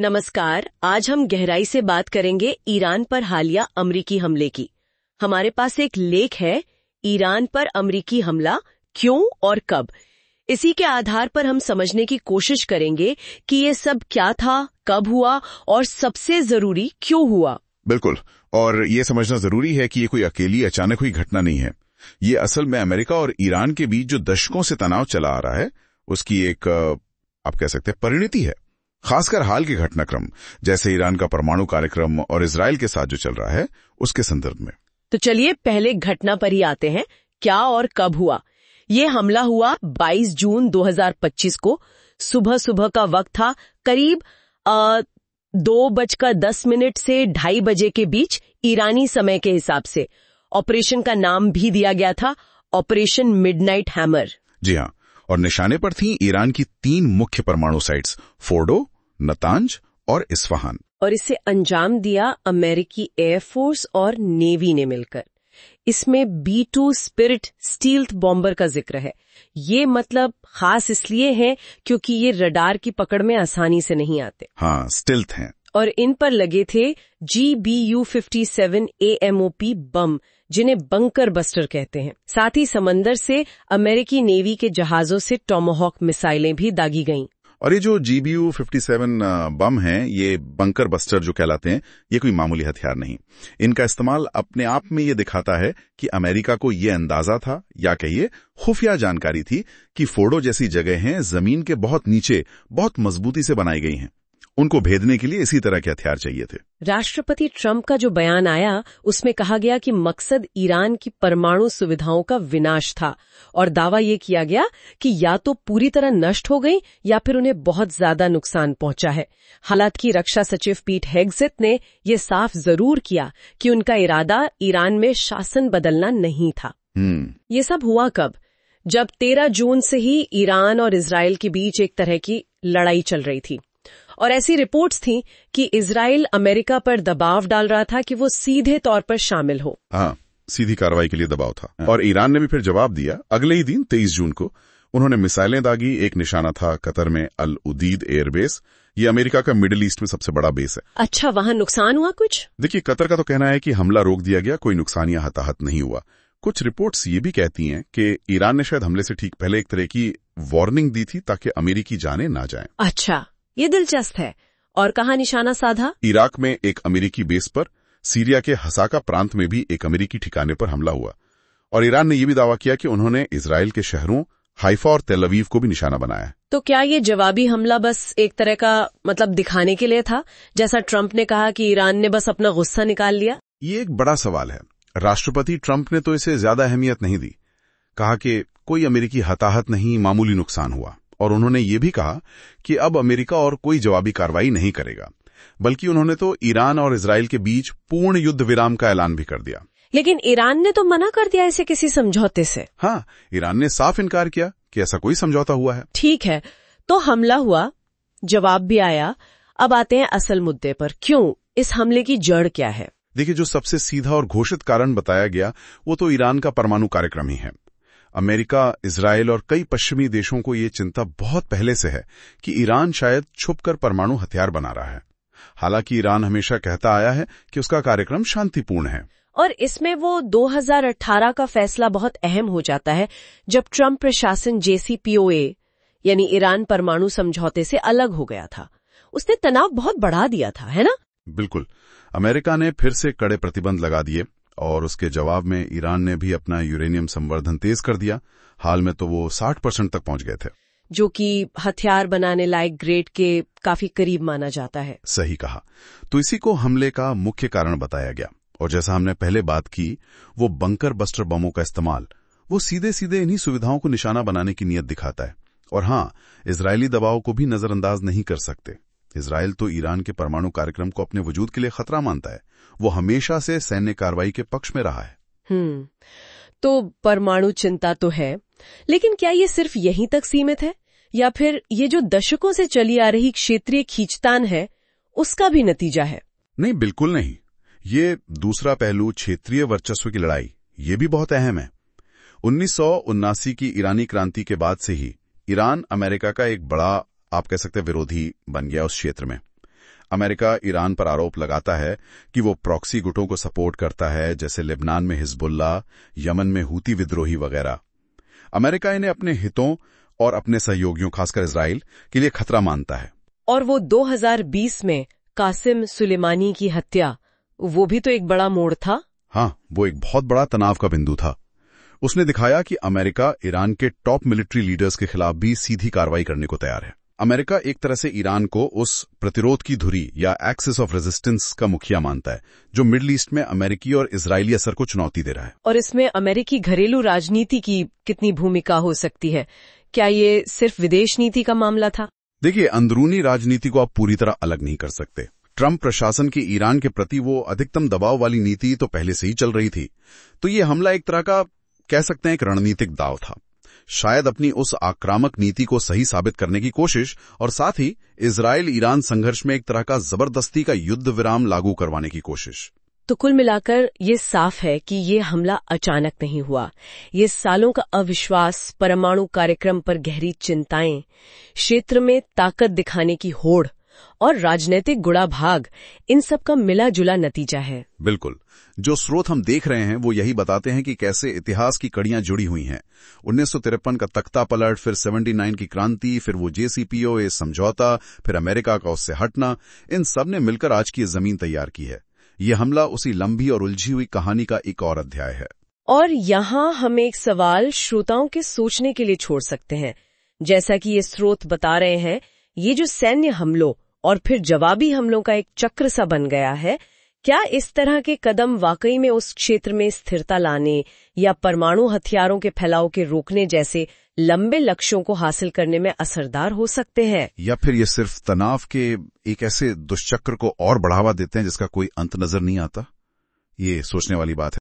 नमस्कार। आज हम गहराई से बात करेंगे ईरान पर हालिया अमरीकी हमले की। हमारे पास एक लेख है, ईरान पर अमरीकी हमला क्यों और कब। इसी के आधार पर हम समझने की कोशिश करेंगे कि ये सब क्या था, कब हुआ और सबसे जरूरी क्यों हुआ। बिल्कुल, और ये समझना जरूरी है कि ये कोई अकेली अचानक हुई घटना नहीं है। ये असल में अमेरिका और ईरान के बीच जो दशकों से तनाव चला आ रहा है, उसकी एक आप कह सकते हैं परिणति है। खासकर हाल के घटनाक्रम, जैसे ईरान का परमाणु कार्यक्रम और इजराइल के साथ जो चल रहा है, उसके संदर्भ में। तो चलिए पहले घटना पर ही आते हैं, क्या और कब हुआ। ये हमला हुआ 22 जून 2025 को। सुबह सुबह का वक्त था, करीब 2:10 से 2:30 बजे के बीच ईरानी समय के हिसाब से। ऑपरेशन का नाम भी दिया गया था, ऑपरेशन मिडनाइट हैमर। जी हाँ, और निशाने पर थीं ईरान की 3 मुख्य परमाणु साइट्स, फोर्डो, नतांज और इस्फहान। और इसे अंजाम दिया अमेरिकी एयरफोर्स और नेवी ने मिलकर। इसमें B-2 स्पिरिट स्टील्थ बॉम्बर का जिक्र है। ये मतलब खास इसलिए है क्योंकि ये रडार की पकड़ में आसानी से नहीं आते। हाँ, स्टिल्थ हैं। और इन पर लगे थे GBU-57 AMOP बम, जिन्हें बंकर बस्टर कहते हैं। साथ ही समंदर से अमेरिकी नेवी के जहाजों से टॉमाहॉक मिसाइलें भी दागी गईं। और ये जो GBU-57 बम हैं, ये बंकर बस्टर जो कहलाते हैं, ये कोई मामूली हथियार नहीं। इनका इस्तेमाल अपने आप में ये दिखाता है कि अमेरिका को ये अंदाजा था, या कहिए खुफिया जानकारी थी, कि फोर्डो जैसी जगहें जमीन के बहुत नीचे बहुत मजबूती से बनाई गई हैं। उनको भेदने के लिए इसी तरह के हथियार चाहिए थे। राष्ट्रपति ट्रंप का जो बयान आया, उसमें कहा गया कि मकसद ईरान की परमाणु सुविधाओं का विनाश था, और दावा ये किया गया कि या तो पूरी तरह नष्ट हो गई या फिर उन्हें बहुत ज्यादा नुकसान पहुंचा है। हालांकि रक्षा सचिव पीट हेग्सेथ ने ये साफ जरूर किया कि उनका इरादा ईरान में शासन बदलना नहीं था। ये सब हुआ कब? जब 13 जून से ही ईरान और इजराइल के बीच एक तरह की लड़ाई चल रही थी, और ऐसी रिपोर्ट्स थीं कि इजराइल अमेरिका पर दबाव डाल रहा था कि वो सीधे तौर पर शामिल हो। हाँ, सीधी कार्रवाई के लिए दबाव था। और ईरान ने भी फिर जवाब दिया। अगले ही दिन 23 जून को उन्होंने मिसाइलें दागी। एक निशाना था कतर में अल उदीद एयरबेस। ये अमेरिका का मिडिल ईस्ट में सबसे बड़ा बेस है। अच्छा, वहां नुकसान हुआ कुछ? देखिए, कतर का तो कहना है कि हमला रोक दिया गया, कोई नुकसान या हताहत नहीं हुआ। कुछ रिपोर्ट्स ये भी कहती हैं कि ईरान ने शायद हमले से ठीक पहले एक तरह की वार्निंग दी थी, ताकि अमेरिकी जानें ना जाएं। अच्छा, ये दिलचस्प है। और कहाँ निशाना साधा? इराक में एक अमेरिकी बेस पर, सीरिया के हसाका प्रांत में भी एक अमेरिकी ठिकाने पर हमला हुआ। और ईरान ने यह भी दावा किया कि उन्होंने इजराइल के शहरों हाइफा और तेल अवीव को भी निशाना बनाया। तो क्या ये जवाबी हमला बस एक तरह का मतलब दिखाने के लिए था, जैसा ट्रंप ने कहा कि ईरान ने बस अपना गुस्सा निकाल लिया? ये एक बड़ा सवाल है। राष्ट्रपति ट्रंप ने तो इसे ज्यादा अहमियत नहीं दी। कहा कि कोई अमेरिकी हताहत नहीं, मामूली नुकसान हुआ। और उन्होंने ये भी कहा कि अब अमेरिका और कोई जवाबी कार्रवाई नहीं करेगा, बल्कि उन्होंने तो ईरान और इजराइल के बीच पूर्ण युद्ध विराम का ऐलान भी कर दिया। लेकिन ईरान ने तो मना कर दिया इसे किसी समझौते से। हाँ, ईरान ने साफ इनकार किया कि ऐसा कोई समझौता हुआ है। ठीक है, तो हमला हुआ, जवाब भी आया। अब आते हैं असल मुद्दे पर। क्यों? इस हमले की जड़ क्या है? देखिए, जो सबसे सीधा और घोषित कारण बताया गया, वो तो ईरान का परमाणु कार्यक्रम ही है। अमेरिका, इजराइल और कई पश्चिमी देशों को ये चिंता बहुत पहले से है कि ईरान शायद छुपकर परमाणु हथियार बना रहा है। हालांकि ईरान हमेशा कहता आया है कि उसका कार्यक्रम शांतिपूर्ण है। और इसमें वो 2018 का फैसला बहुत अहम हो जाता है, जब ट्रंप प्रशासन JCPOA यानी ईरान परमाणु समझौते से अलग हो गया था। उसने तनाव बहुत बढ़ा दिया था, है ना? बिल्कुल। अमेरिका ने फिर से कड़े प्रतिबंध लगा दिए, और उसके जवाब में ईरान ने भी अपना यूरेनियम संवर्धन तेज कर दिया। हाल में तो वो 60% तक पहुंच गए थे, जो कि हथियार बनाने लायक ग्रेड के काफी करीब माना जाता है। सही कहा। तो इसी को हमले का मुख्य कारण बताया गया। और जैसा हमने पहले बात की, वो बंकर बस्टर बमों का इस्तेमाल, वो सीधे सीधे इन्हीं सुविधाओं को निशाना बनाने की नीयत दिखाता है। और हाँ, इजरायली दबाव को भी नजरअंदाज नहीं कर सकते। इजराइल तो ईरान के परमाणु कार्यक्रम को अपने वजूद के लिए खतरा मानता है। वो हमेशा से सैन्य कार्रवाई के पक्ष में रहा है। तो परमाणु चिंता तो है, लेकिन क्या ये सिर्फ यहीं तक सीमित है, या फिर ये जो दशकों से चली आ रही क्षेत्रीय खींचतान है, उसका भी नतीजा है? नहीं, बिल्कुल नहीं। ये दूसरा पहलू, क्षेत्रीय वर्चस्व की लड़ाई, ये भी बहुत अहम है। 1979 की ईरानी क्रांति के बाद से ही ईरान अमेरिका का एक बड़ा, आप कह सकते हैं, विरोधी बन गया उस क्षेत्र में। अमेरिका ईरान पर आरोप लगाता है कि वो प्रॉक्सी गुटों को सपोर्ट करता है, जैसे लेबनान में हिजबुल्लाह, यमन में हूती विद्रोही वगैरह। अमेरिका इन्हें अपने हितों और अपने सहयोगियों, खासकर इजराइल, के लिए खतरा मानता है। और वो 2020 में कासिम सुलेमानी की हत्या, वो भी तो एक बड़ा मोड़ था। हाँ, वो एक बहुत बड़ा तनाव का बिंदु था। उसने दिखाया कि अमेरिका ईरान के टॉप मिलिट्री लीडर्स के खिलाफ भी सीधी कार्रवाई करने को तैयार है। अमेरिका एक तरह से ईरान को उस प्रतिरोध की धुरी या एक्सिस ऑफ रेजिस्टेंस का मुखिया मानता है, जो मिडिल ईस्ट में अमेरिकी और इजरायली असर को चुनौती दे रहा है। और इसमें अमेरिकी घरेलू राजनीति की कितनी भूमिका हो सकती है? क्या ये सिर्फ विदेश नीति का मामला था? देखिए, अंदरूनी राजनीति को आप पूरी तरह अलग नहीं कर सकते। ट्रंप प्रशासन की ईरान के प्रति वो अधिकतम दबाव वाली नीति तो पहले से ही चल रही थी, तो ये हमला एक तरह का, कह सकते हैं, एक रणनीतिक दाव था। शायद अपनी उस आक्रामक नीति को सही साबित करने की कोशिश, और साथ ही इजराइल ईरान संघर्ष में एक तरह का जबरदस्ती का युद्ध विराम लागू करवाने की कोशिश। तो कुल मिलाकर ये साफ है कि ये हमला अचानक नहीं हुआ। ये सालों का अविश्वास, परमाणु कार्यक्रम पर गहरी चिंताएं, क्षेत्र में ताकत दिखाने की होड़ और राजनीतिक गुड़ाभाग, इन सब का मिला जुला नतीजा है। बिल्कुल। जो स्रोत हम देख रहे हैं वो यही बताते हैं कि कैसे इतिहास की कड़ियां जुड़ी हुई हैं। 1953 का तख्ता पलट, फिर 79 की क्रांति, फिर वो JCPOA समझौता, फिर अमेरिका का उससे हटना, इन सब ने मिलकर आज की जमीन तैयार की है। ये हमला उसी लंबी और उलझी हुई कहानी का एक और अध्याय है। और यहाँ हम एक सवाल श्रोताओं के सोचने के लिए छोड़ सकते हैं। जैसा कि ये स्रोत बता रहे हैं, ये जो सैन्य हमलों और फिर जवाबी हमलों का एक चक्र सा बन गया है, क्या इस तरह के कदम वाकई में उस क्षेत्र में स्थिरता लाने या परमाणु हथियारों के फैलाव के रोकने जैसे लंबे लक्ष्यों को हासिल करने में असरदार हो सकते हैं? या फिर ये सिर्फ तनाव के एक ऐसे दुष्चक्र को और बढ़ावा देते हैं जिसका कोई अंत नजर नहीं आता? ये सोचने वाली बात है।